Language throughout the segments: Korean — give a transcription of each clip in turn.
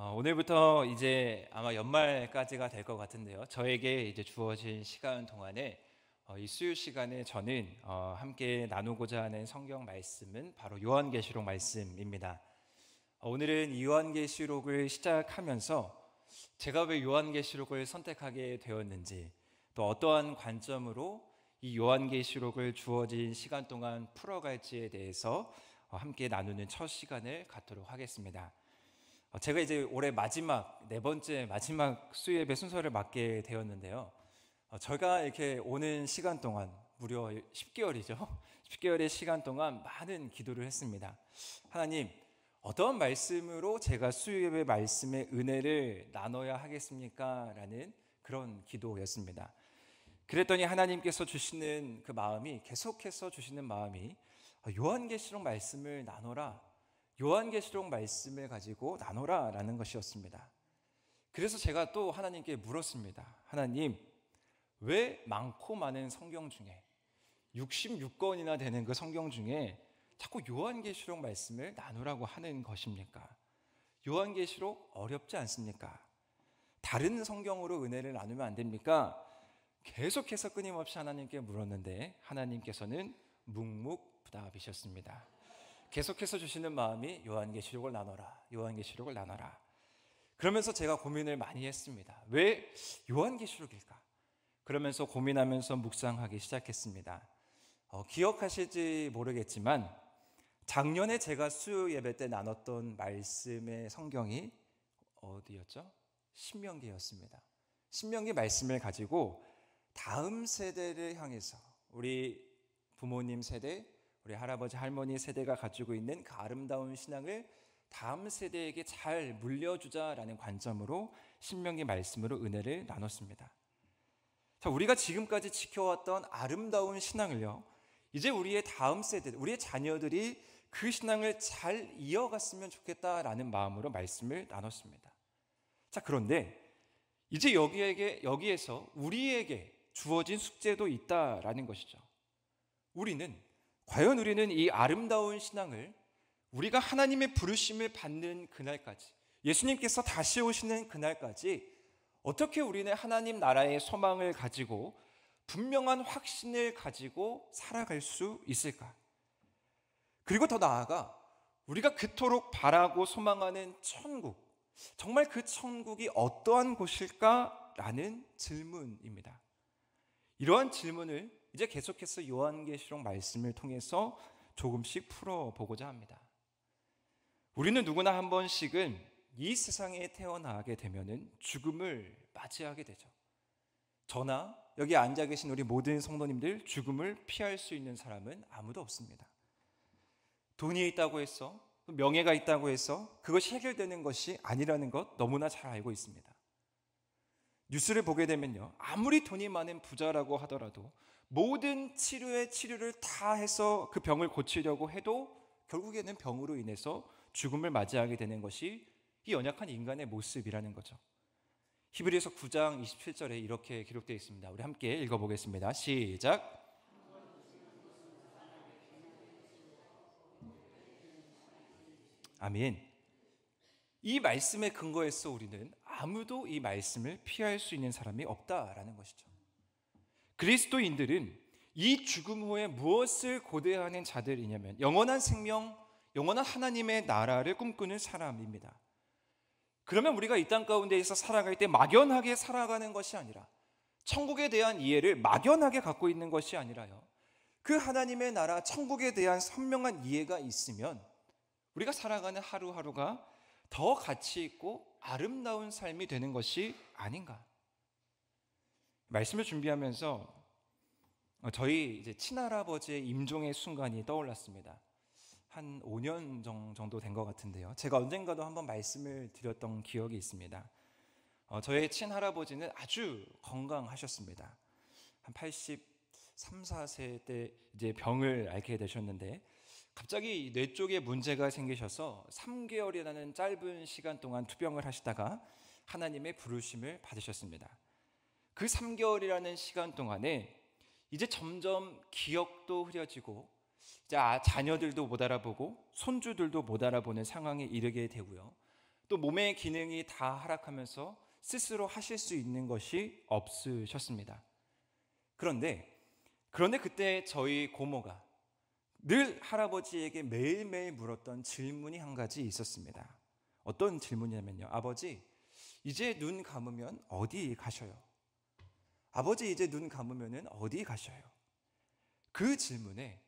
오늘부터 이제 아마 연말까지가 될 것 같은데요. 저에게 이제 주어진 시간 동안에 이 수요 시간에 저는 함께 나누고자 하는 성경 말씀은 바로 요한계시록 말씀입니다. 오늘은 이 요한계시록을 시작하면서 제가 왜 요한계시록을 선택하게 되었는지, 또 어떠한 관점으로 이 요한계시록을 주어진 시간 동안 풀어갈지에 대해서 함께 나누는 첫 시간을 갖도록 하겠습니다. 제가 이제 올해 네 번째 마지막 수요예배 순서를 맡게 되었는데요. 제가 이렇게 오는 시간 동안 무려 10개월이죠. 10개월의 시간 동안 많은 기도를 했습니다. 하나님, 어떤 말씀으로 제가 수요예배 말씀의 은혜를 나눠야 하겠습니까? 라는 그런 기도였습니다. 그랬더니 하나님께서 주시는 그 마음이, 계속해서 주시는 마음이 요한계시록 말씀을 나눠라, 요한계시록 말씀을 가지고 나눠라 라는 것이었습니다. 그래서 제가 또 하나님께 물었습니다. 하나님, 왜 많고 많은 성경 중에 66권이나 되는 그 성경 중에 자꾸 요한계시록 말씀을 나누라고 하는 것입니까? 요한계시록 어렵지 않습니까? 다른 성경으로 은혜를 나누면 안 됩니까? 계속해서 끊임없이 하나님께 물었는데 하나님께서는 묵묵부답이셨습니다. 계속해서 주시는 마음이 요한계시록을 나눠라, 요한계시록을 나눠라. 그러면서 제가 고민을 많이 했습니다. 왜 요한계시록일까? 그러면서 고민하면서 묵상하기 시작했습니다. 기억하실지 모르겠지만 작년에 제가 수요 예배 때 나눴던 말씀의 성경이 어디였죠? 신명기였습니다. 신명기 말씀을 가지고 다음 세대를 향해서, 우리 부모님 세대, 우리 할아버지 할머니 세대가 가지고 있는 그 아름다운 신앙을 다음 세대에게 잘 물려주자라는 관점으로 신명기 말씀으로 은혜를 나눴습니다. 자, 우리가 지금까지 지켜왔던 아름다운 신앙을요, 이제 우리의 다음 세대, 우리의 자녀들이 그 신앙을 잘 이어갔으면 좋겠다라는 마음으로 말씀을 나눴습니다. 자, 그런데 이제 여기에서 우리에게 주어진 숙제도 있다라는 것이죠. 과연 우리는 이 아름다운 신앙을 우리가 하나님의 부르심을 받는 그날까지, 예수님께서 다시 오시는 그날까지 어떻게 우리는 하나님 나라의 소망을 가지고 분명한 확신을 가지고 살아갈 수 있을까? 그리고 더 나아가 우리가 그토록 바라고 소망하는 천국, 정말 그 천국이 어떠한 곳일까라는 질문입니다. 이러한 질문을 이제 계속해서 요한계시록 말씀을 통해서 조금씩 풀어보고자 합니다. 우리는 누구나 한 번씩은 이 세상에 태어나게 되면은 죽음을 맞이하게 되죠. 저나 여기 앉아 계신 우리 모든 성도님들, 죽음을 피할 수 있는 사람은 아무도 없습니다. 돈이 있다고 해서, 명예가 있다고 해서 그것이 해결되는 것이 아니라는 것 너무나 잘 알고 있습니다. 뉴스를 보게 되면요, 아무리 돈이 많은 부자라고 하더라도 모든 치료를 다 해서 그 병을 고치려고 해도 결국에는 병으로 인해서 죽음을 맞이하게 되는 것이 이 연약한 인간의 모습이라는 거죠. 히브리서 9장 27절에 이렇게 기록되어 있습니다. 우리 함께 읽어보겠습니다. 시작. 아멘. 이 말씀에 근거해서 우리는 아무도 이 말씀을 피할 수 있는 사람이 없다라는 것이죠. 그리스도인들은 이 죽음 후에 무엇을 고대하는 자들이냐면 영원한 생명, 영원한 하나님의 나라를 꿈꾸는 사람입니다. 그러면 우리가 이 땅 가운데에서 살아갈 때 막연하게 살아가는 것이 아니라, 천국에 대한 이해를 막연하게 갖고 있는 것이 아니라요, 그 하나님의 나라 천국에 대한 선명한 이해가 있으면 우리가 살아가는 하루하루가 더 가치 있고 아름다운 삶이 되는 것이 아닌가. 말씀을 준비하면서 저희 이제 친할아버지의 임종의 순간이 떠올랐습니다. 한 5년 정도 된 것 같은데요, 제가 언젠가도 한번 말씀을 드렸던 기억이 있습니다. 저의 친할아버지는 아주 건강하셨습니다. 한 83, 4세 때 이제 병을 앓게 되셨는데 갑자기 뇌 쪽에 문제가 생기셔서 3개월이라는 짧은 시간 동안 투병을 하시다가 하나님의 부르심을 받으셨습니다. 그 3개월이라는 시간 동안에 이제 점점 기억도 흐려지고, 이제 자녀들도 못 알아보고 손주들도 못 알아보는 상황에 이르게 되고요, 또 몸의 기능이 다 하락하면서 스스로 하실 수 있는 것이 없으셨습니다. 그런데 그때 저희 고모가 늘 할아버지에게 매일매일 물었던 질문이 한 가지 있었습니다. 어떤 질문이냐면요, 아버지, 이제 눈 감으면 어디 가셔요? 아버지, 이제 눈 감으면 어디 가셔요? 그 질문에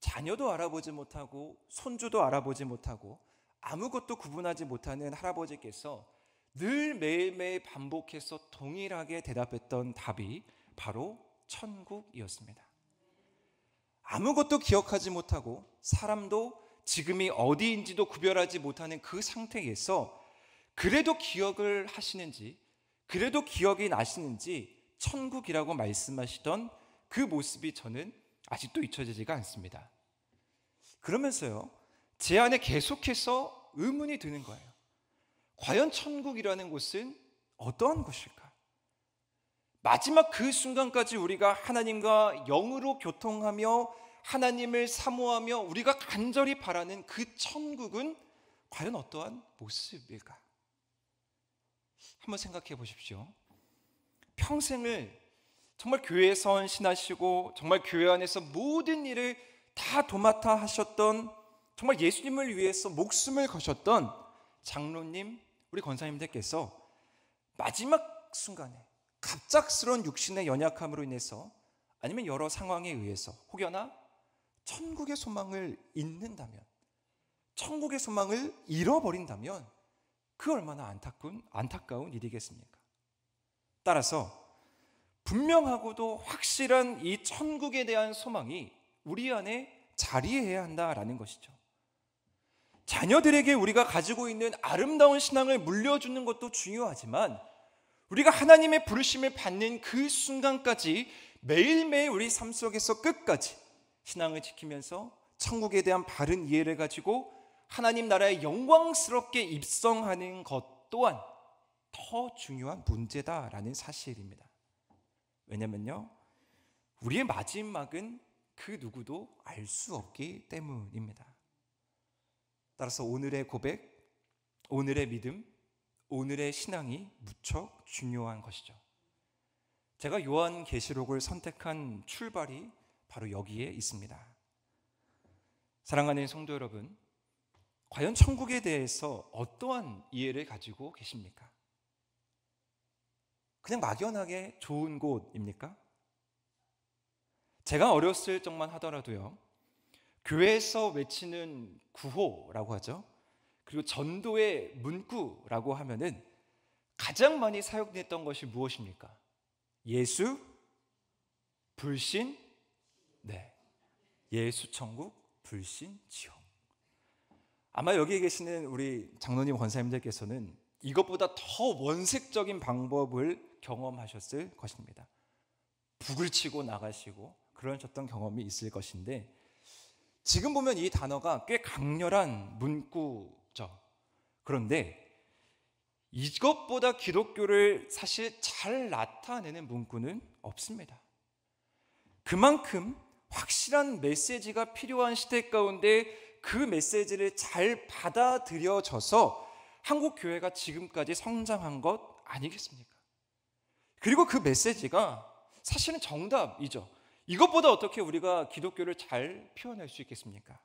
자녀도 알아보지 못하고 손주도 알아보지 못하고 아무것도 구분하지 못하는 할아버지께서 늘 매일매일 반복해서 동일하게 대답했던 답이 바로 천국이었습니다. 아무것도 기억하지 못하고 사람도 지금이 어디인지도 구별하지 못하는 그 상태에서 그래도 기억을 하시는지, 그래도 기억이 나시는지 천국이라고 말씀하시던 그 모습이 저는 아직도 잊혀지지가 않습니다. 그러면서요, 제 안에 계속해서 의문이 드는 거예요. 과연 천국이라는 곳은 어떠한 곳일까? 마지막 그 순간까지 우리가 하나님과 영으로 교통하며 하나님을 사모하며 우리가 간절히 바라는 그 천국은 과연 어떠한 모습일까? 한번 생각해 보십시오. 평생을 정말 교회에 헌신하시고 정말 교회 안에서 모든 일을 다 도맡아 하셨던, 정말 예수님을 위해서 목숨을 거셨던 장로님, 우리 권사님들께서 마지막 순간에 갑작스러운 육신의 연약함으로 인해서 아니면 여러 상황에 의해서 혹여나 천국의 소망을 잃는다면, 천국의 소망을 잃어버린다면 그 얼마나 안타까운 일이겠습니까? 따라서 분명하고도 확실한 이 천국에 대한 소망이 우리 안에 자리해야 한다라는 것이죠. 자녀들에게 우리가 가지고 있는 아름다운 신앙을 물려주는 것도 중요하지만 우리가 하나님의 부르심을 받는 그 순간까지 매일매일 우리 삶 속에서 끝까지 신앙을 지키면서 천국에 대한 바른 이해를 가지고 하나님 나라에 영광스럽게 입성하는 것 또한 더 중요한 문제다라는 사실입니다. 왜냐면요, 우리의 마지막은 그 누구도 알 수 없기 때문입니다. 따라서 오늘의 고백, 오늘의 믿음, 오늘의 신앙이 무척 중요한 것이죠. 제가 요한계시록을 선택한 출발이 바로 여기에 있습니다. 사랑하는 성도 여러분, 과연 천국에 대해서 어떠한 이해를 가지고 계십니까? 그냥 막연하게 좋은 곳입니까? 제가 어렸을 적만 하더라도요, 교회에서 외치는 구호라고 하죠. 그리고 전도의 문구라고 하면은 가장 많이 사용됐던 것이 무엇입니까? 예수, 불신, 예수 천국, 불신 지옥. 아마 여기에 계시는 우리 장로님 권사님들께서는 이것보다 더 원색적인 방법을 경험하셨을 것입니다. 북을 치고 나가시고 그러셨던 경험이 있을 것인데, 지금 보면 이 단어가 꽤 강렬한 문구죠. 그런데 이것보다 기독교를 사실 잘 나타내는 문구는 없습니다. 그만큼 확실한 메시지가 필요한 시대 가운데 그 메시지를 잘 받아들여져서 한국 교회가 지금까지 성장한 것 아니겠습니까? 그리고 그 메시지가 사실은 정답이죠. 이것보다 어떻게 우리가 기독교를 잘 표현할 수 있겠습니까?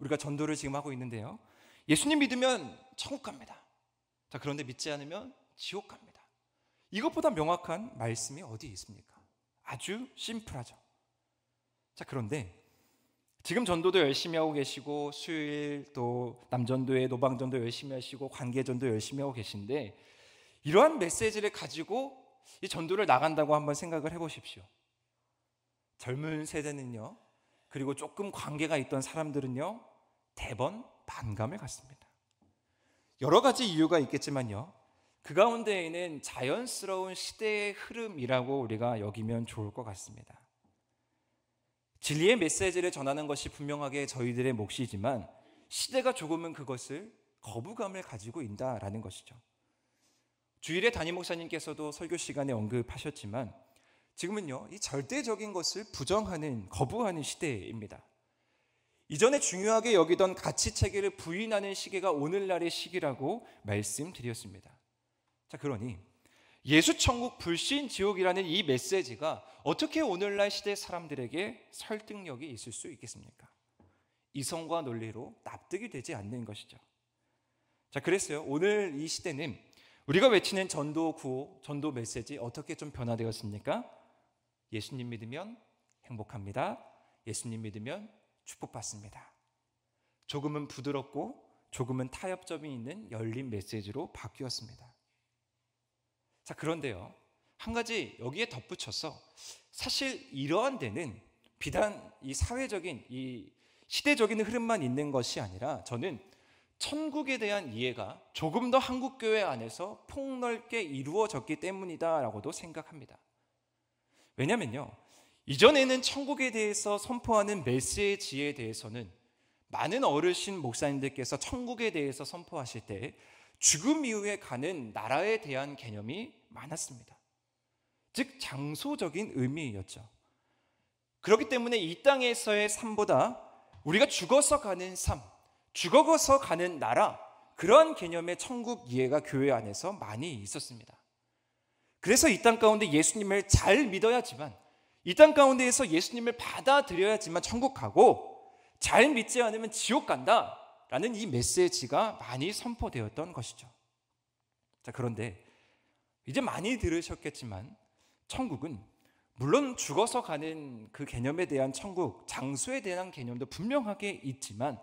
우리가 전도를 지금 하고 있는데요, 예수님 믿으면 천국 갑니다. 자, 그런데 믿지 않으면 지옥 갑니다. 이것보다 명확한 말씀이 어디 있습니까? 아주 심플하죠. 자, 그런데 지금 전도도 열심히 하고 계시고 수요일 또 남전도회, 노방전도 열심히 하시고 관계전도 열심히 하고 계신데, 이러한 메시지를 가지고 이 전도를 나간다고 한번 생각을 해보십시오. 젊은 세대는요, 그리고 조금 관계가 있던 사람들은요, 대번 반감을 갖습니다. 여러 가지 이유가 있겠지만요, 그 가운데에는 자연스러운 시대의 흐름이라고 우리가 여기면 좋을 것 같습니다. 진리의 메시지를 전하는 것이 분명하게 저희들의 몫이지만 시대가 조금은 그것을 거부감을 가지고 있다라는 것이죠. 주일에 담임 목사님께서도 설교 시간에 언급하셨지만 지금은요, 이 절대적인 것을 부정하는, 거부하는 시대입니다. 이전에 중요하게 여기던 가치 체계를 부인하는 시기가 오늘날의 시기라고 말씀드렸습니다. 자, 그러니 예수 천국 불신 지옥이라는 이 메시지가 어떻게 오늘날 시대 사람들에게 설득력이 있을 수 있겠습니까? 이성과 논리로 납득이 되지 않는 것이죠. 자, 그랬어요. 오늘 이 시대는 우리가 외치는 전도 구호, 전도 메시지 어떻게 좀 변화되었습니까? 예수님 믿으면 행복합니다. 예수님 믿으면 축복받습니다. 조금은 부드럽고 조금은 타협점이 있는 열린 메시지로 바뀌었습니다. 자, 그런데요, 한 가지 여기에 덧붙여서 사실 이러한 데는 비단 이 사회적인 이 시대적인 흐름만 있는 것이 아니라 저는 천국에 대한 이해가 조금 더 한국교회 안에서 폭넓게 이루어졌기 때문이다라고도 생각합니다. 왜냐면요, 이전에는 천국에 대해서 선포하는 메시지에 대해서는 많은 어르신 목사님들께서 천국에 대해서 선포하실 때 죽음 이후에 가는 나라에 대한 개념이 많았습니다. 즉 장소적인 의미였죠. 그렇기 때문에 이 땅에서의 삶보다 우리가 죽어서 가는 삶, 죽어서 가는 나라, 그러한 개념의 천국 이해가 교회 안에서 많이 있었습니다. 그래서 이 땅 가운데 예수님을 잘 믿어야지만, 이 땅 가운데에서 예수님을 받아들여야지만 천국 가고, 잘 믿지 않으면 지옥 간다 라는 이 메시지가 많이 선포되었던 것이죠. 자, 그런데 이제 많이 들으셨겠지만 천국은 물론 죽어서 가는 그 개념에 대한 천국, 장소에 대한 개념도 분명하게 있지만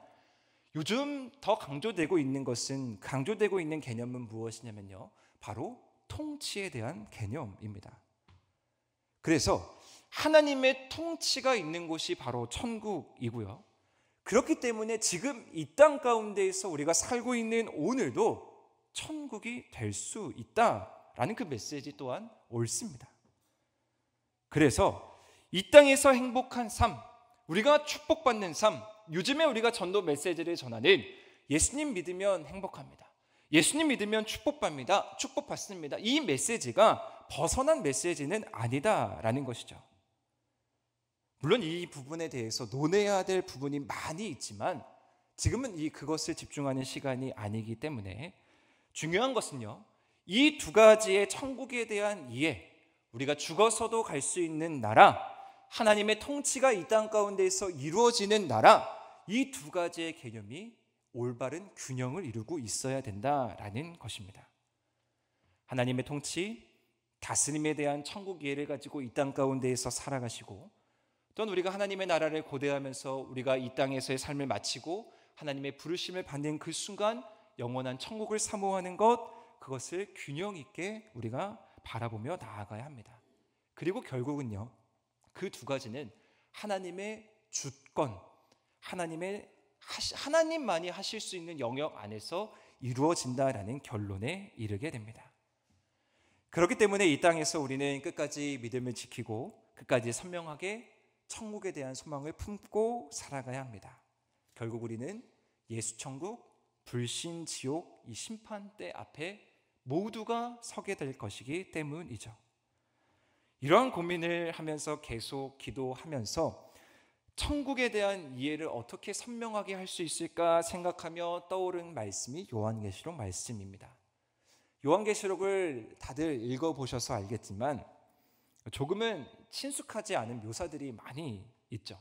요즘 더 강조되고 있는 개념은 무엇이냐면요, 바로 통치에 대한 개념입니다. 그래서 하나님의 통치가 있는 곳이 바로 천국이고요, 그렇기 때문에 지금 이 땅 가운데에서 우리가 살고 있는 오늘도 천국이 될 수 있다라는 그 메시지 또한 옳습니다. 그래서 이 땅에서 행복한 삶, 우리가 축복받는 삶, 요즘에 우리가 전도 메시지를 전하는 예수님 믿으면 행복합니다, 예수님 믿으면 축복받습니다, 이 메시지가 벗어난 메시지는 아니다라는 것이죠. 물론 이 부분에 대해서 논해야 될 부분이 많이 있지만 지금은 그것을 집중하는 시간이 아니기 때문에 중요한 것은요, 이 두 가지의 천국에 대한 이해, 우리가 죽어서도 갈 수 있는 나라, 하나님의 통치가 이 땅 가운데에서 이루어지는 나라, 이 두 가지의 개념이 올바른 균형을 이루고 있어야 된다라는 것입니다. 하나님의 통치, 다스림에 대한 천국 이해를 가지고 이 땅 가운데에서 살아가시고, 또한 우리가 하나님의 나라를 고대하면서 우리가 이 땅에서의 삶을 마치고 하나님의 부르심을 받는 그 순간 영원한 천국을 사모하는 것, 그것을 균형 있게 우리가 바라보며 나아가야 합니다. 그리고 결국은요, 그 두 가지는 하나님의 주권, 하나님만이 하실 수 있는 영역 안에서 이루어진다라는 결론에 이르게 됩니다. 그렇기 때문에 이 땅에서 우리는 끝까지 믿음을 지키고 끝까지 선명하게 천국에 대한 소망을 품고 살아가야 합니다. 결국 우리는 예수 천국, 불신 지옥, 이 심판대 앞에 모두가 서게 될 것이기 때문이죠. 이러한 고민을 하면서 계속 기도하면서 천국에 대한 이해를 어떻게 선명하게 할 수 있을까 생각하며 떠오른 말씀이 요한계시록 말씀입니다. 요한계시록을 다들 읽어보셔서 알겠지만 조금은 친숙하지 않은 묘사들이 많이 있죠.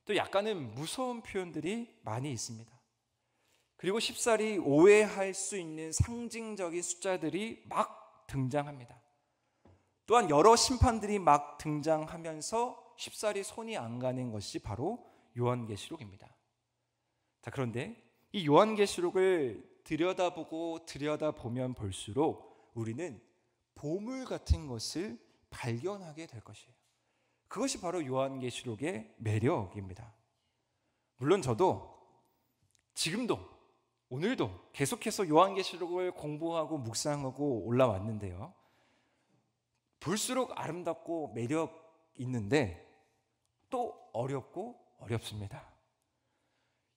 또 약간은 무서운 표현들이 많이 있습니다. 그리고 쉽사리 오해할 수 있는 상징적인 숫자들이 막 등장합니다. 또한 여러 심판들이 막 등장하면서 쉽사리 손이 안 가는 것이 바로 요한계시록입니다. 자, 그런데 이 요한계시록을 들여다보면 볼수록 우리는 보물 같은 것을 발견하게 될 것이에요. 그것이 바로 요한계시록의 매력입니다. 물론 저도 지금도 오늘도 계속해서 요한계시록을 공부하고 묵상하고 올라왔는데요, 볼수록 아름답고 매력 있는데 또 어렵고 어렵습니다.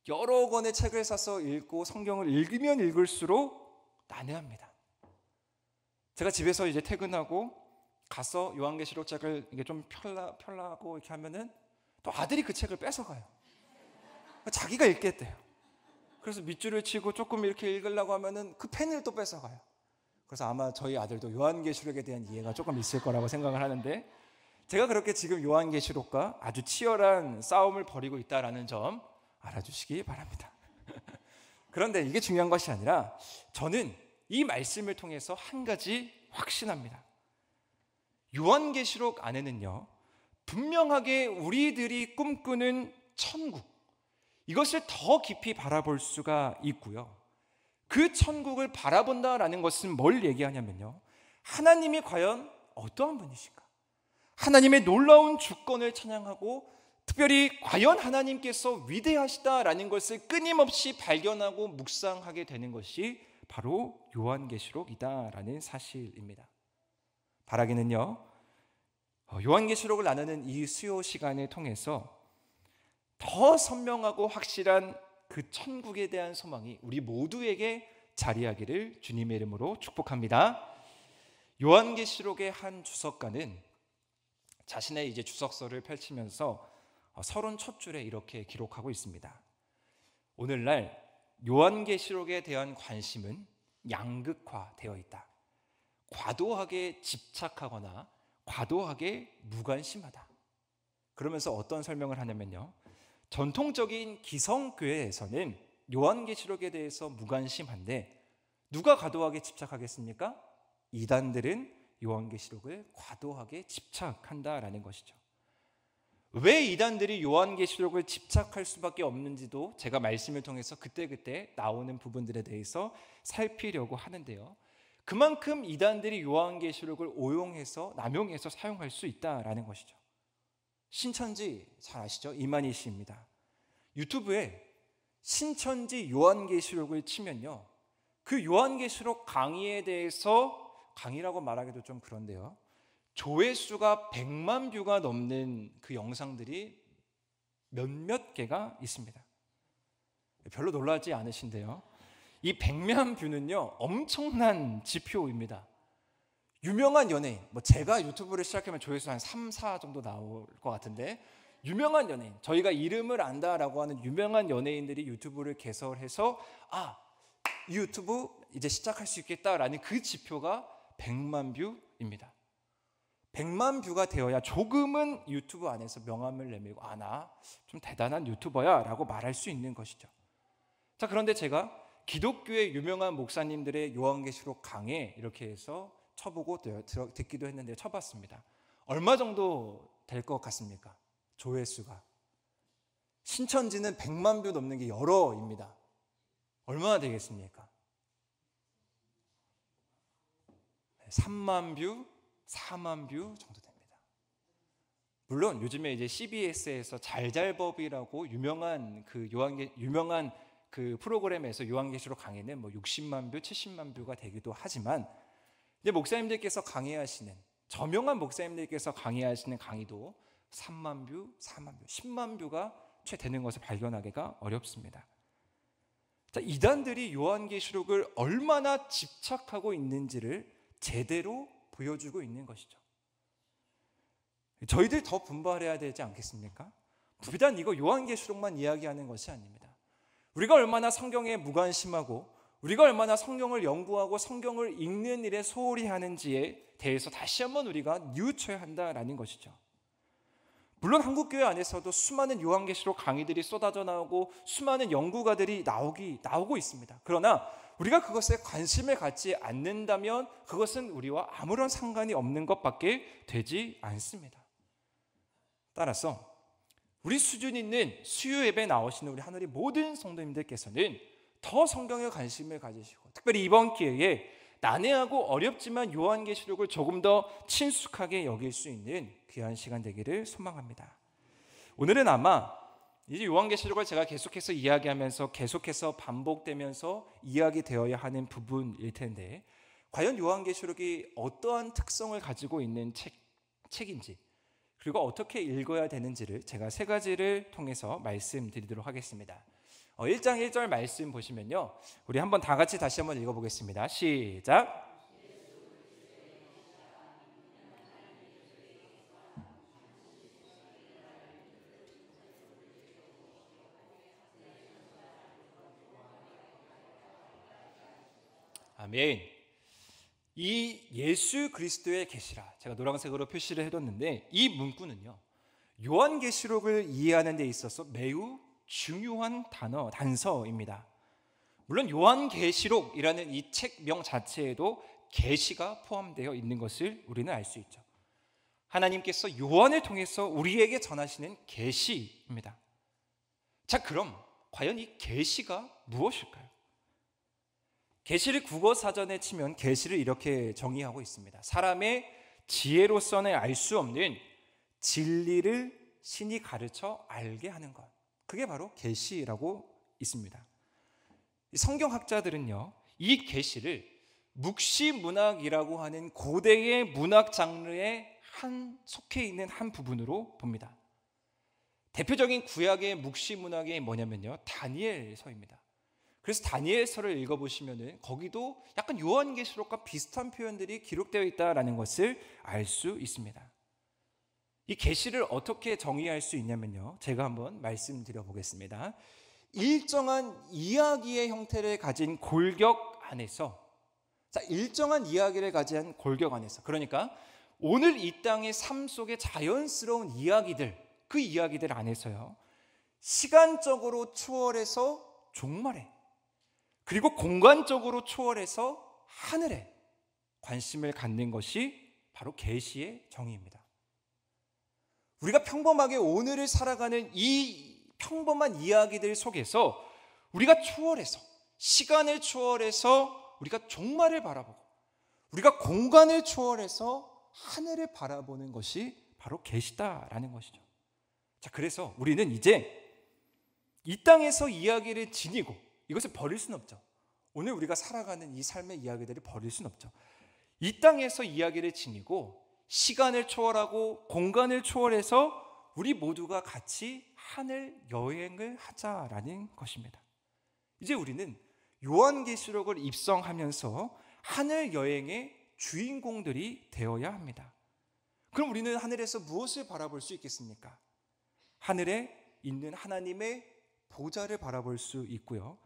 여러 권의 책을 사서 읽고 성경을 읽으면 읽을수록 난해합니다. 제가 집에서 이제 퇴근하고 가서 요한계시록 책을 이게 좀 펴려고 이렇게 하면은 또 아들이 그 책을 뺏어가요. 자기가 읽겠대요. 그래서 밑줄을 치고 조금 이렇게 읽으려고 하면은 그 펜을 또 뺏어가요. 그래서 아마 저희 아들도 요한계시록에 대한 이해가 조금 있을 거라고 생각을 하는데, 제가 그렇게 지금 요한계시록과 아주 치열한 싸움을 벌이고 있다라는 점 알아주시기 바랍니다. 그런데 이게 중요한 것이 아니라 저는 이 말씀을 통해서 한 가지 확신합니다. 요한계시록 안에는요, 분명하게 우리들이 꿈꾸는 천국, 이것을 더 깊이 바라볼 수가 있고요. 그 천국을 바라본다라는 것은 뭘 얘기하냐면요, 하나님이 과연 어떠한 분이신가, 하나님의 놀라운 주권을 찬양하고 특별히 과연 하나님께서 위대하시다라는 것을 끊임없이 발견하고 묵상하게 되는 것이 바로 요한계시록이다라는 사실입니다. 바라기는요, 요한계시록을 나누는 이 수요 시간을 통해서 더 선명하고 확실한 그 천국에 대한 소망이 우리 모두에게 자리하기를 주님의 이름으로 축복합니다. 요한계시록의 한 주석가는 자신의 이제 주석서를 펼치면서 서론 첫 줄에 이렇게 기록하고 있습니다. 오늘날 요한계시록에 대한 관심은 양극화되어 있다. 과도하게 집착하거나 과도하게 무관심하다. 그러면서 어떤 설명을 하냐면요, 전통적인 기성교회에서는 요한계시록에 대해서 무관심한데 누가 과도하게 집착하겠습니까? 이단들은 요한계시록을 과도하게 집착한다라는 것이죠. 왜 이단들이 요한계시록을 집착할 수밖에 없는지도 제가 말씀을 통해서 그때그때 나오는 부분들에 대해서 살피려고 하는데요, 그만큼 이단들이 요한계시록을 오용해서 남용해서 사용할 수 있다라는 것이죠. 신천지 잘 아시죠? 이만희 씨입니다. 유튜브에 신천지 요한계시록을 치면요, 그 요한계시록 강의에 대해서, 강의라고 말하기도 좀 그런데요, 조회수가 100만 뷰가 넘는 그 영상들이 몇몇 개가 있습니다. 별로 놀라지 않으신데요, 이 100만 뷰는요 엄청난 지표입니다. 유명한 연예인, 제가 유튜브를 시작하면 조회수 한 3, 4 정도 나올 것 같은데, 유명한 연예인, 저희가 이름을 안다라고 하는 유명한 연예인들이 유튜브를 개설해서 유튜브 이제 시작할 수 있겠다라는 그 지표가 100만 뷰입니다. 100만 뷰가 되어야 조금은 유튜브 안에서 명함을 내밀고 나 좀 대단한 유튜버야 라고 말할 수 있는 것이죠. 자, 그런데 제가 기독교의 유명한 목사님들의 요한계시록 강의 이렇게 해서 쳐보고 듣기도 했는데 쳐봤습니다. 얼마 정도 될 것 같습니까? 조회수가. 신천지는 100만 뷰 넘는 게 여러입니다. 얼마나 되겠습니까? 3만 뷰, 4만 뷰 정도 됩니다. 물론 요즘에 이제 CBS에서 잘잘법이라고 유명한 그 프로그램에서 요한계시록 강의는 60만 뷰, 70만 뷰가 되기도 하지만, 이제 목사님들께서 강의하시는, 저명한 목사님들께서 강의하시는 강의도 3만 뷰, 4만 뷰, 10만 뷰가 채 되는 것을 발견하기가 어렵습니다. 자, 이단들이 요한계시록을 얼마나 집착하고 있는지를 제대로 보여주고 있는 것이죠. 저희들 더 분발해야 되지 않겠습니까? 비단 이거 요한계시록만 이야기하는 것이 아닙니다. 우리가 얼마나 성경에 무관심하고 우리가 얼마나 성경을 연구하고 성경을 읽는 일에 소홀히 하는지에 대해서 다시 한번 우리가 뉘우쳐야 한다라는 것이죠. 물론 한국교회 안에서도 수많은 요한계시록 강의들이 쏟아져 나오고 수많은 연구가들이 나오고 있습니다. 그러나 우리가 그것에 관심을 갖지 않는다면 그것은 우리와 아무런 상관이 없는 것밖에 되지 않습니다. 따라서 우리 수준 있는 수요 예배 나오시는 우리 하늘의 모든 성도님들께서는 더 성경에 관심을 가지시고, 특별히 이번 기회에 난해하고 어렵지만 요한계시록을 조금 더 친숙하게 여길 수 있는 귀한 시간 되기를 소망합니다. 오늘은 아마 이제 요한계시록을 제가 계속해서 이야기하면서 계속해서 반복되면서 이야기되어야 하는 부분일 텐데, 과연 요한계시록이 어떠한 특성을 가지고 있는 책인지, 그리고 어떻게 읽어야 되는지를 제가 세 가지를 통해서 말씀드리도록 하겠습니다. 1장 1절 말씀 보시면요, 우리 한번 다 같이 다시 한번 읽어보겠습니다. 시작. 아멘. 이 예수 그리스도의 계시라, 제가 노란색으로 표시를 해뒀는데, 이 문구는요, 요한계시록을 이해하는 데 있어서 매우 중요한 단서입니다. 물론 요한계시록이라는 이 책명 자체에도 계시가 포함되어 있는 것을 우리는 알 수 있죠. 하나님께서 요한을 통해서 우리에게 전하시는 계시입니다. 자, 그럼 과연 이 계시가 무엇일까요? 계시를 국어 사전에 치면 계시를 이렇게 정의하고 있습니다. 사람의 지혜로서는 알 수 없는 진리를 신이 가르쳐 알게 하는 것, 그게 바로 계시라고 있습니다. 성경학자들은요, 이 계시를 묵시문학이라고 하는 고대의 문학 장르에 속해 있는 한 부분으로 봅니다. 대표적인 구약의 묵시문학이 뭐냐면요, 다니엘서입니다. 그래서 다니엘서를 읽어보시면은 거기도 약간 요한계시록과 비슷한 표현들이 기록되어 있다는 것을 알 수 있습니다. 이 계시를 어떻게 정의할 수 있냐면요, 제가 한번 말씀드려 보겠습니다. 일정한 이야기의 형태를 가진 골격 안에서, 일정한 이야기를 가진 골격 안에서, 그러니까 오늘 이 땅의 삶 속의 자연스러운 이야기들, 그 이야기들 안에서요, 시간적으로 초월해서 종말에, 그리고 공간적으로 초월해서 하늘에 관심을 갖는 것이 바로 계시의 정의입니다. 우리가 평범하게 오늘을 살아가는 이 평범한 이야기들 속에서 우리가 초월해서, 시간을 초월해서 우리가 종말을 바라보고, 우리가 공간을 초월해서 하늘을 바라보는 것이 바로 계시다라는 것이죠. 자, 그래서 우리는 이제 이 땅에서 이야기를 지니고 이것을 버릴 수는 없죠. 오늘 우리가 살아가는 이 삶의 이야기들을 버릴 수는 없죠. 이 땅에서 이야기를 지니고 시간을 초월하고 공간을 초월해서 우리 모두가 같이 하늘 여행을 하자라는 것입니다. 이제 우리는 요한계시록을 입성하면서 하늘 여행의 주인공들이 되어야 합니다. 그럼 우리는 하늘에서 무엇을 바라볼 수 있겠습니까? 하늘에 있는 하나님의 보좌를 바라볼 수 있고요,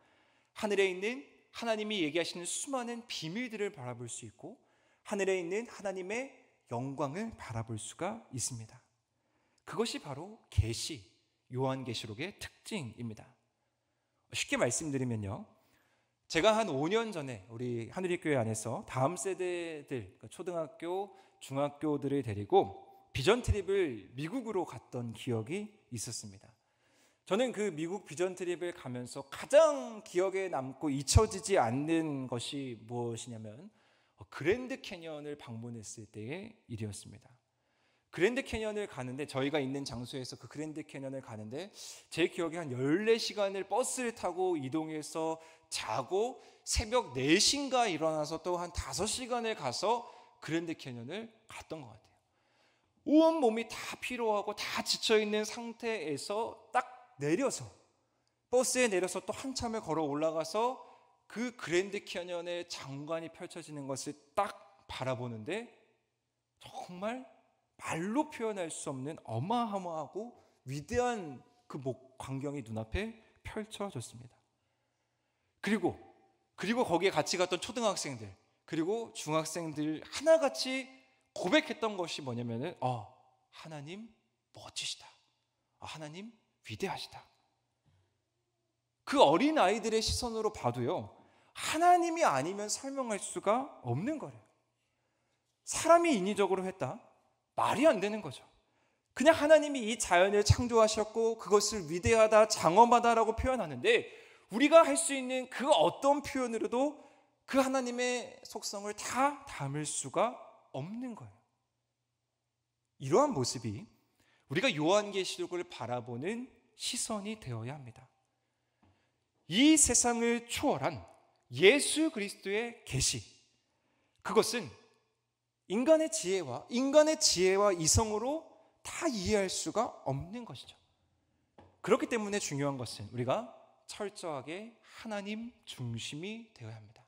하늘에 있는 하나님이 얘기하시는 수많은 비밀들을 바라볼 수 있고, 하늘에 있는 하나님의 영광을 바라볼 수가 있습니다. 그것이 바로 계시, 요한계시록의 특징입니다. 쉽게 말씀드리면요, 제가 한 5년 전에 우리 하늘의교회 안에서 다음 세대들, 초등학교, 중학교들을 데리고 비전 트립을 미국으로 갔던 기억이 있었습니다. 저는 그 미국 비전 트립을 가면서 가장 기억에 남고 잊혀지지 않는 것이 무엇이냐면 그랜드 캐년을 방문했을 때의 일이었습니다. 그랜드 캐년을 가는데, 저희가 있는 장소에서 그 그랜드 캐년을 가는데 제 기억에 한 14시간을 버스를 타고 이동해서 자고 새벽 4시인가 일어나서 또 한 5시간을 가서 그랜드 캐년을 갔던 것 같아요. 온 몸이 다 피로하고 다 지쳐있는 상태에서 딱 내려서, 버스에 내려서 또 한참을 걸어 올라가서 그 그랜드 캐년의 장관이 펼쳐지는 것을 딱 바라보는데 정말 말로 표현할 수 없는 어마어마하고 위대한 그 광경이 눈앞에 펼쳐졌습니다. 그리고 거기에 같이 갔던 초등학생들, 그리고 중학생들 하나같이 고백했던 것이 뭐냐면은 하나님 멋지시다, 하나님 위대하시다. 그 어린 아이들의 시선으로 봐도요, 하나님이 아니면 설명할 수가 없는 거예요. 사람이 인위적으로 했다? 말이 안 되는 거죠. 그냥 하나님이 이 자연을 창조하셨고 그것을 위대하다, 장엄하다라고 표현하는데, 우리가 할 수 있는 그 어떤 표현으로도 그 하나님의 속성을 다 담을 수가 없는 거예요. 이러한 모습이 우리가 요한계시록을 바라보는 시선이 되어야 합니다. 이 세상을 초월한 예수 그리스도의 계시, 그것은 인간의 지혜와 이성으로 다 이해할 수가 없는 것이죠. 그렇기 때문에 중요한 것은 우리가 철저하게 하나님 중심이 되어야 합니다.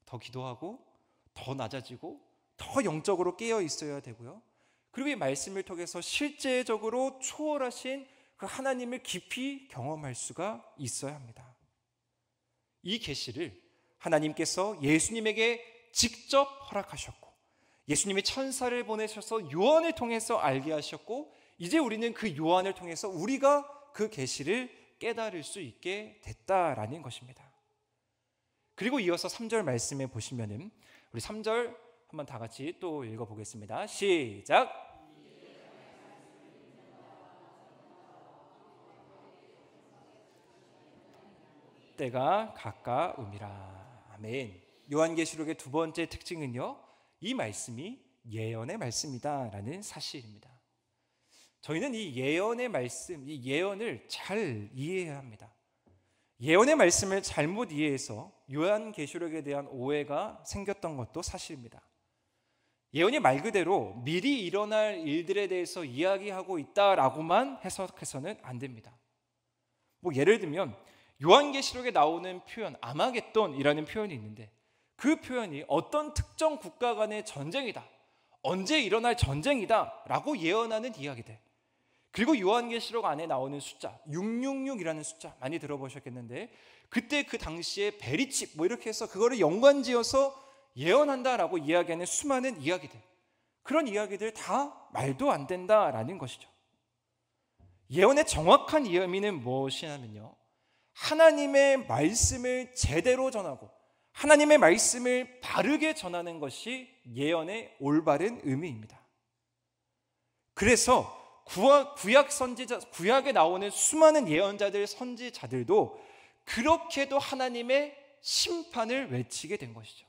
더 기도하고 더 낮아지고 더 영적으로 깨어 있어야 되고요, 그리고 이 말씀을 통해서 실제적으로 초월하신 그 하나님을 깊이 경험할 수가 있어야 합니다. 이 계시를 하나님께서 예수님에게 직접 허락하셨고 예수님이 천사를 보내셔서 요한을 통해서 알게 하셨고 이제 우리는 그 요한을 통해서 우리가 그 계시를 깨달을 수 있게 됐다라는 것입니다. 그리고 이어서 3절 말씀에 보시면은 우리 3절 한번 다 같이 또 읽어보겠습니다. 시작. 때가 가까움이라. 아멘. 요한계시록의 두 번째 특징은요, 이 말씀이 예언의 말씀이다라는 사실입니다. 저희는 이 예언의 말씀, 이 예언을 잘 이해해야 합니다. 예언의 말씀을 잘못 이해해서 요한계시록에 대한 오해가 생겼던 것도 사실입니다. 예언이 말 그대로 미리 일어날 일들에 대해서 이야기하고 있다라고만 해석해서는 안 됩니다. 예를 들면 요한계시록에 나오는 표현 아마겟돈이라는 표현이 있는데 그 표현이 어떤 특정 국가 간의 전쟁이다, 언제 일어날 전쟁이다 라고 예언하는 이야기들, 그리고 요한계시록 안에 나오는 숫자 666이라는 숫자 많이 들어보셨겠는데 그때 그 당시에 베리칩 이렇게 해서 그거를 연관지어서 예언한다라고 이야기하는 수많은 이야기들, 그런 이야기들 다 말도 안 된다라는 것이죠. 예언의 정확한 의미는 무엇이냐면요, 하나님의 말씀을 제대로 전하고 하나님의 말씀을 바르게 전하는 것이 예언의 올바른 의미입니다. 그래서 구약 선지자, 구약에 나오는 수많은 예언자들, 선지자들도 그렇게도 하나님의 심판을 외치게 된 것이죠.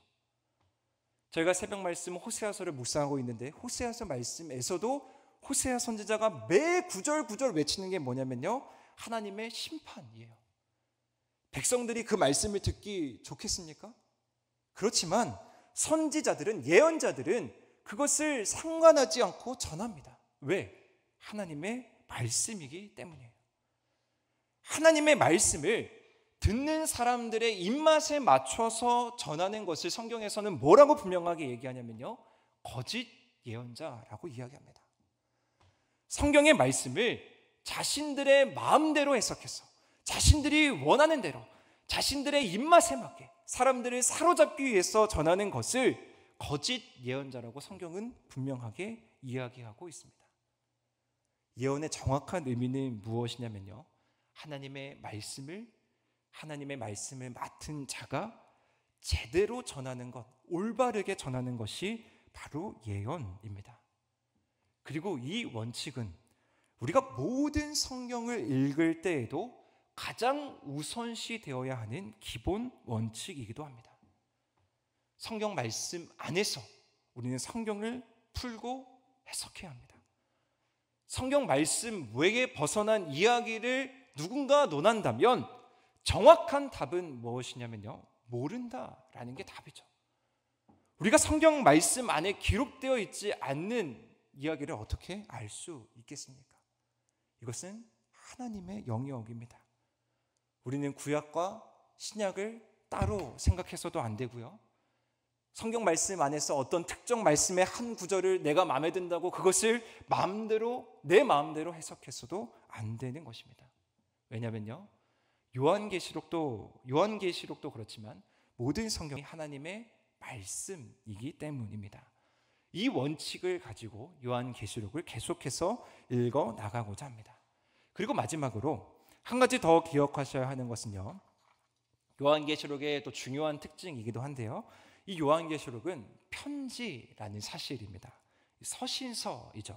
저희가 새벽 말씀 호세아서를 묵상하고 있는데 호세아서 말씀에서도 호세아 선지자가 매 구절 외치는 게 뭐냐면요, 하나님의 심판이에요. 백성들이 그 말씀을 듣기 좋겠습니까? 그렇지만 선지자들은, 예언자들은 그것을 상관하지 않고 전합니다. 왜? 하나님의 말씀이기 때문이에요. 하나님의 말씀을 듣는 사람들의 입맛에 맞춰서 전하는 것을 성경에서는 뭐라고 분명하게 얘기하냐면요, 거짓 예언자라고 이야기합니다. 성경의 말씀을 자신들의 마음대로 해석해서 자신들이 원하는 대로 자신들의 입맛에 맞게 사람들을 사로잡기 위해서 전하는 것을 거짓 예언자라고 성경은 분명하게 이야기하고 있습니다. 예언의 정확한 의미는 무엇이냐면요, 하나님의 말씀을 맡은 자가 제대로 전하는 것, 올바르게 전하는 것이 바로 예언입니다. 그리고 이 원칙은 우리가 모든 성경을 읽을 때에도 가장 우선시 되어야 하는 기본 원칙이기도 합니다. 성경 말씀 안에서 우리는 성경을 풀고 해석해야 합니다. 성경 말씀 외에 벗어난 이야기를 누군가 논한다면 정확한 답은 무엇이냐면요, 모른다라는 게 답이죠. 우리가 성경 말씀 안에 기록되어 있지 않는 이야기를 어떻게 알 수 있겠습니까? 이것은 하나님의 영역입니다. 우리는 구약과 신약을 따로 생각해서도 안 되고요, 성경 말씀 안에서 어떤 특정 말씀의 한 구절을 내가 마음에 든다고 그것을 내 마음대로 해석해서도 안 되는 것입니다. 왜냐면요, 요한계시록도 그렇지만 모든 성경이 하나님의 말씀이기 때문입니다. 이 원칙을 가지고 요한계시록을 계속해서 읽어 나가고자 합니다. 그리고 마지막으로 한 가지 더 기억하셔야 하는 것은요, 요한계시록의 또 중요한 특징이기도 한데요, 이 요한계시록은 편지라는 사실입니다. 서신서이죠.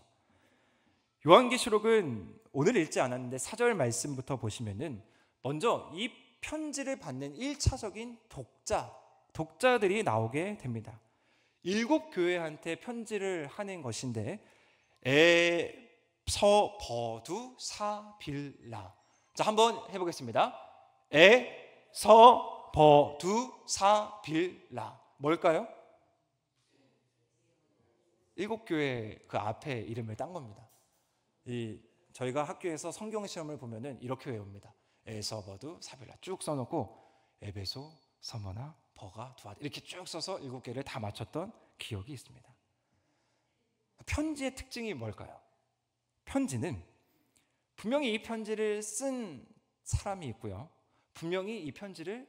요한계시록은 오늘 읽지 않았는데 4절 말씀부터 보시면은 먼저 이 편지를 받는 1차적인 독자들이 나오게 됩니다. 7 교회한테 편지를 하는 것인데 에서버두사빌라. 자, 한번 해보겠습니다. 에서버두사빌라. 뭘까요? 7 교회 그 앞에 이름을 딴 겁니다. 저희가 학교에서 성경 시험을 보면은 이렇게 외웁니다. 에서버두 사빌라 쭉 써놓고 에베소, 서머나, 버가, 두아드 이렇게 쭉 써서 7개를 다 맞췄던 기억이 있습니다. 편지의 특징이 뭘까요? 편지는 분명히 이 편지를 쓴 사람이 있고요, 분명히 이 편지를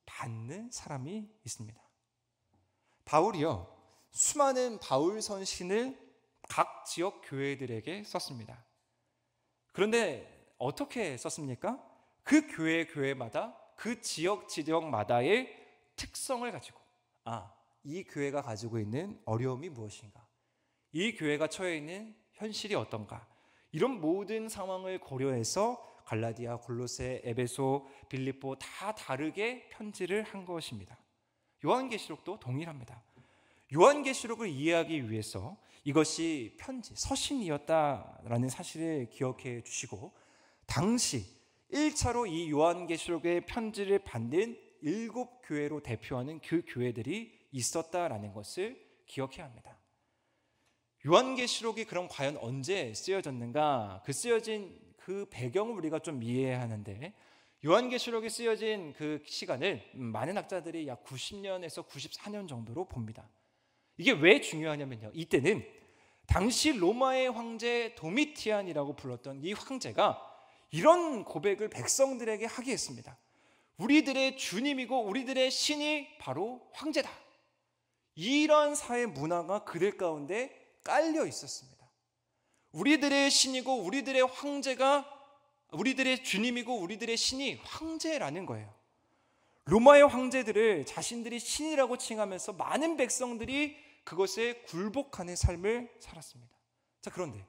받는 사람이 있습니다. 바울이요, 수많은 바울 선신을 각 지역 교회들에게 썼습니다. 그런데 어떻게 썼습니까? 그 교회마다 그 지역마다의 특성을 가지고, 이 교회가 가지고 있는 어려움이 무엇인가, 이 교회가 처해 있는 현실이 어떤가, 이런 모든 상황을 고려해서 갈라디아, 골로새, 에베소, 빌립보 다 다르게 편지를 한 것입니다. 요한계시록도 동일합니다. 요한계시록을 이해하기 위해서 이것이 편지, 서신이었다라는 사실을 기억해 주시고, 당시 1차로 이 요한계시록의 편지를 받는 7교회로 대표하는 그 교회들이 있었다라는 것을 기억해야 합니다. 요한계시록이 그럼 과연 언제 쓰여졌는가? 그 쓰여진 그 배경을 우리가 좀 이해해야 하는데, 요한계시록이 쓰여진 그 시간을 많은 학자들이 약 90년에서 94년 정도로 봅니다. 이게 왜 중요하냐면요, 이때는 당시 로마의 황제 도미티안이라고 불렀던 이 황제가 이런 고백을 백성들에게 하게 했습니다. 우리들의 주님이고 우리들의 신이 바로 황제다. 이런 사회 문화가 그들 가운데 깔려 있었습니다. 우리들의 신이고 우리들의 황제가, 우리들의 주님이고 우리들의 신이 황제라는 거예요. 로마의 황제들을 자신들이 신이라고 칭하면서 많은 백성들이 그것에 굴복하는 삶을 살았습니다. 자, 그런데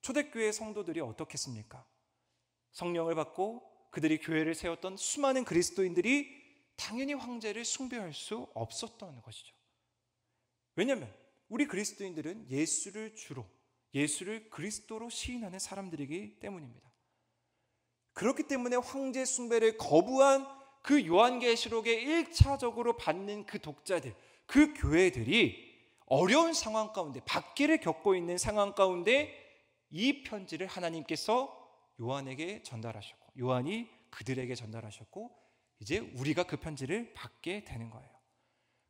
초대교회 성도들이 어떻겠습니까? 성령을 받고 그들이 교회를 세웠던 수많은 그리스도인들이 당연히 황제를 숭배할 수 없었던 것이죠. 왜냐하면 우리 그리스도인들은 예수를 주로, 예수를 그리스도로 시인하는 사람들이기 때문입니다. 그렇기 때문에 황제 숭배를 거부한 그 요한계시록에 1차적으로 받는 그 독자들, 그 교회들이 어려운 상황 가운데, 박해를 겪고 있는 상황 가운데 이 편지를 하나님께서 요한에게 전달하셨고, 요한이 그들에게 전달하셨고, 이제 우리가 그 편지를 받게 되는 거예요.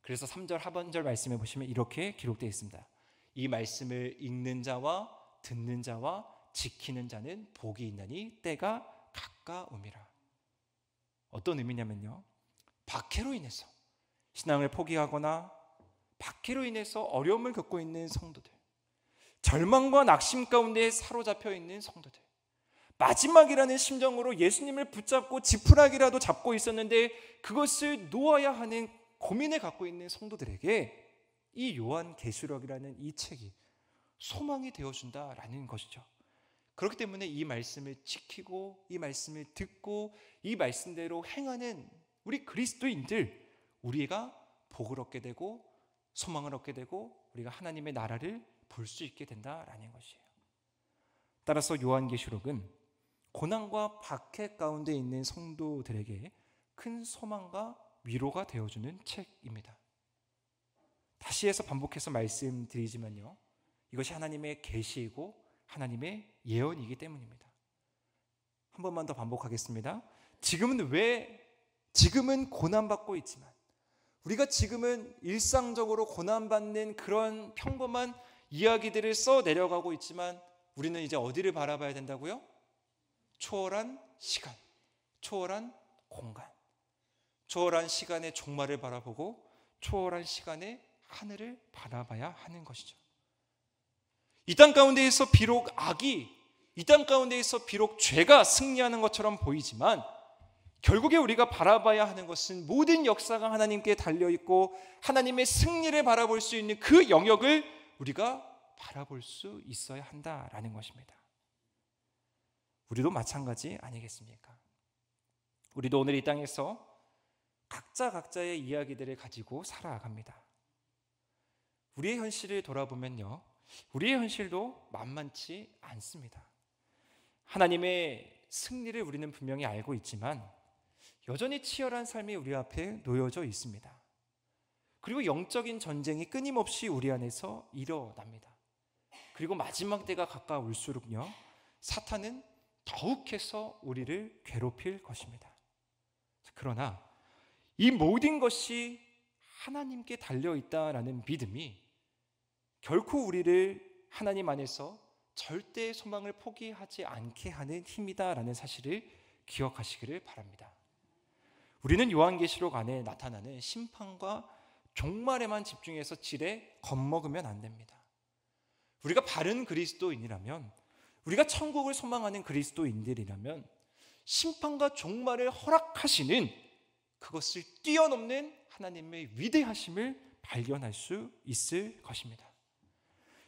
그래서 3절 하반절 말씀에 보시면 이렇게 기록되어 있습니다. 이 말씀을 읽는 자와 듣는 자와 지키는 자는 복이 있나니 때가 가까움이라. 어떤 의미냐면요, 박해로 인해서 신앙을 포기하거나 박해로 인해서 어려움을 겪고 있는 성도들, 절망과 낙심 가운데 사로잡혀 있는 성도들, 마지막이라는 심정으로 예수님을 붙잡고 지푸라기라도 잡고 있었는데 그것을 놓아야 하는 고민을 갖고 있는 성도들에게 이 요한계시록이라는 이 책이 소망이 되어준다라는 것이죠. 그렇기 때문에 이 말씀을 지키고 이 말씀을 듣고 이 말씀대로 행하는 우리 그리스도인들, 우리가 복을 얻게 되고 소망을 얻게 되고 우리가 하나님의 나라를 볼 수 있게 된다라는 것이에요. 따라서 요한계시록은 고난과 박해 가운데 있는 성도들에게 큰 소망과 위로가 되어주는 책입니다. 다시 해서 반복해서 말씀드리지만요, 이것이 하나님의 계시이고 하나님의 예언이기 때문입니다. 한 번만 더 반복하겠습니다. 지금은 고난받고 있지만, 우리가 지금은 일상적으로 고난받는 그런 평범한 이야기들을 써 내려가고 있지만, 우리는 이제 어디를 바라봐야 된다고요? 초월한 시간, 초월한 공간, 초월한 시간의 종말을 바라보고 초월한 시간의 하늘을 바라봐야 하는 것이죠. 이 땅 가운데에서 비록 악이, 이 땅 가운데에서 비록 죄가 승리하는 것처럼 보이지만, 결국에 우리가 바라봐야 하는 것은 모든 역사가 하나님께 달려있고 하나님의 승리를 바라볼 수 있는 그 영역을 우리가 바라볼 수 있어야 한다라는 것입니다. 우리도 마찬가지 아니겠습니까? 우리도 오늘 이 땅에서 각자의 이야기들을 가지고 살아갑니다. 우리의 현실을 돌아보면요, 우리의 현실도 만만치 않습니다. 하나님의 승리를 우리는 분명히 알고 있지만 여전히 치열한 삶이 우리 앞에 놓여져 있습니다. 그리고 영적인 전쟁이 끊임없이 우리 안에서 일어납니다. 그리고 마지막 때가 가까울수록요, 사탄은 더욱해서 우리를 괴롭힐 것입니다. 그러나 이 모든 것이 하나님께 달려있다라는 믿음이 결코 우리를 하나님 안에서 절대 소망을 포기하지 않게 하는 힘이다라는 사실을 기억하시기를 바랍니다. 우리는 요한계시록 안에 나타나는 심판과 종말에만 집중해서 지레 겁먹으면 안 됩니다. 우리가 바른 그리스도인이라면, 우리가 천국을 소망하는 그리스도인들이라면 심판과 종말을 허락하시는 그것을 뛰어넘는 하나님의 위대하심을 발견할 수 있을 것입니다.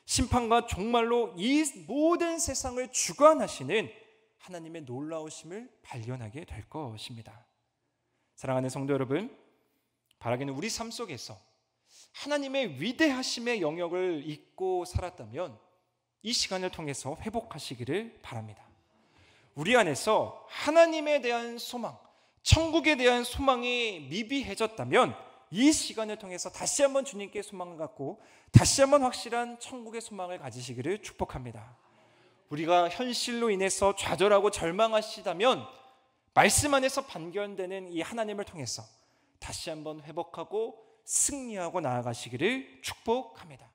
심판과 종말로 이 모든 세상을 주관하시는 하나님의 놀라우심을 발견하게 될 것입니다. 사랑하는 성도 여러분, 바라기는 우리 삶 속에서 하나님의 위대하심의 영역을 잊고 살았다면 이 시간을 통해서 회복하시기를 바랍니다. 우리 안에서 하나님에 대한 소망, 천국에 대한 소망이 미비해졌다면 이 시간을 통해서 다시 한번 주님께 소망을 갖고 다시 한번 확실한 천국의 소망을 가지시기를 축복합니다. 우리가 현실로 인해서 좌절하고 절망하시다면 말씀 안에서 발견되는 이 하나님을 통해서 다시 한번 회복하고 승리하고 나아가시기를 축복합니다.